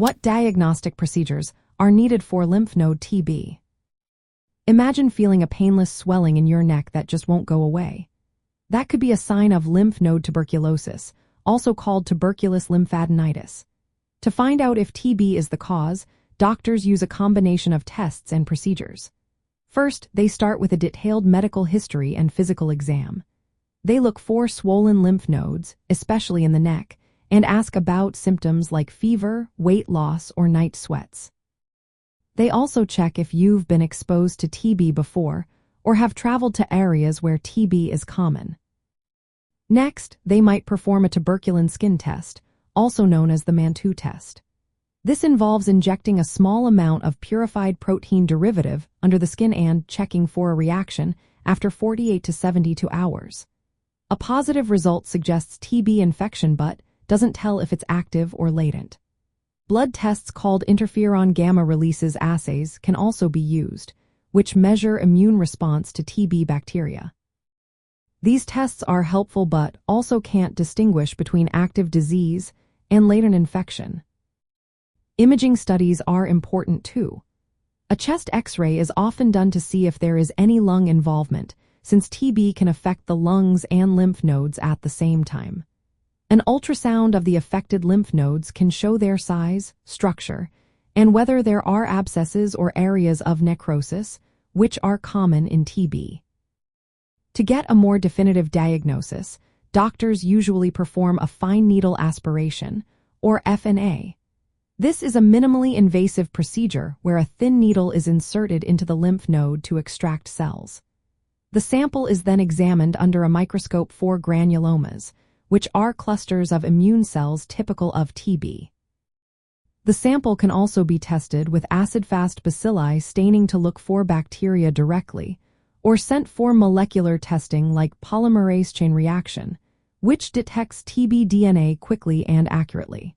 What diagnostic procedures are needed for lymph node TB? Imagine feeling a painless swelling in your neck that just won't go away. That could be a sign of lymph node tuberculosis, also called tuberculous lymphadenitis. To find out if TB is the cause, doctors use a combination of tests and procedures. First, they start with a detailed medical history and physical exam. They look for swollen lymph nodes, especially in the neck, and ask about symptoms like fever, weight loss, or night sweats. They also check if you've been exposed to TB before or have traveled to areas where TB is common. Next, they might perform a tuberculin skin test, also known as the Mantoux test. This involves injecting a small amount of purified protein derivative under the skin and checking for a reaction after 48 to 72 hours. A positive result suggests TB infection but doesn't tell if it's active or latent. Blood tests called interferon-gamma releases assays can also be used, which measure immune response to TB bacteria. These tests are helpful but also can't distinguish between active disease and latent infection. Imaging studies are important too. A chest X-ray is often done to see if there is any lung involvement, since TB can affect the lungs and lymph nodes at the same time. An ultrasound of the affected lymph nodes can show their size, structure, and whether there are abscesses or areas of necrosis, which are common in TB. To get a more definitive diagnosis, doctors usually perform a fine needle aspiration, or FNA. This is a minimally invasive procedure where a thin needle is inserted into the lymph node to extract cells. The sample is then examined under a microscope for granulomas, which are clusters of immune cells typical of TB. The sample can also be tested with acid-fast bacilli staining to look for bacteria directly, or sent for molecular testing like polymerase chain reaction, which detects TB DNA quickly and accurately.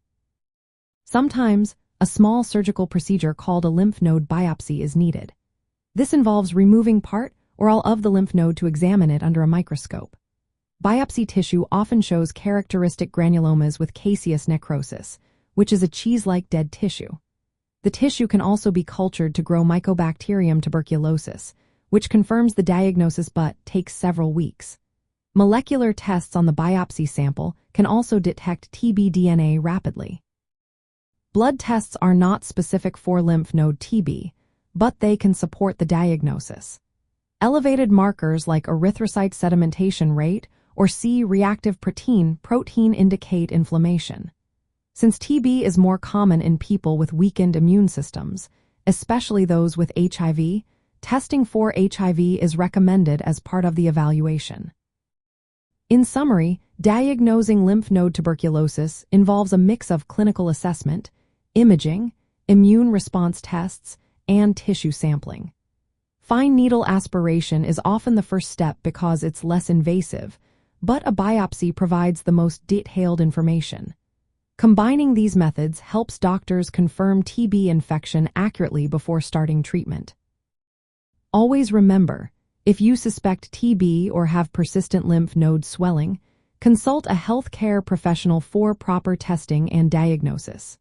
Sometimes, a small surgical procedure called a lymph node biopsy is needed. This involves removing part or all of the lymph node to examine it under a microscope. Biopsy tissue often shows characteristic granulomas with caseous necrosis, which is a cheese-like dead tissue. The tissue can also be cultured to grow Mycobacterium tuberculosis, which confirms the diagnosis but takes several weeks. Molecular tests on the biopsy sample can also detect TB DNA rapidly. Blood tests are not specific for lymph node TB, but they can support the diagnosis. Elevated markers like erythrocyte sedimentation rate or C-reactive protein indicate inflammation. Since TB is more common in people with weakened immune systems, especially those with HIV, testing for HIV is recommended as part of the evaluation. In summary, diagnosing lymph node tuberculosis involves a mix of clinical assessment, imaging, immune response tests, and tissue sampling. Fine needle aspiration is often the first step because it's less invasive, but a biopsy provides the most detailed information. Combining these methods helps doctors confirm TB infection accurately before starting treatment. Always remember, if you suspect TB or have persistent lymph node swelling, consult a healthcare professional for proper testing and diagnosis.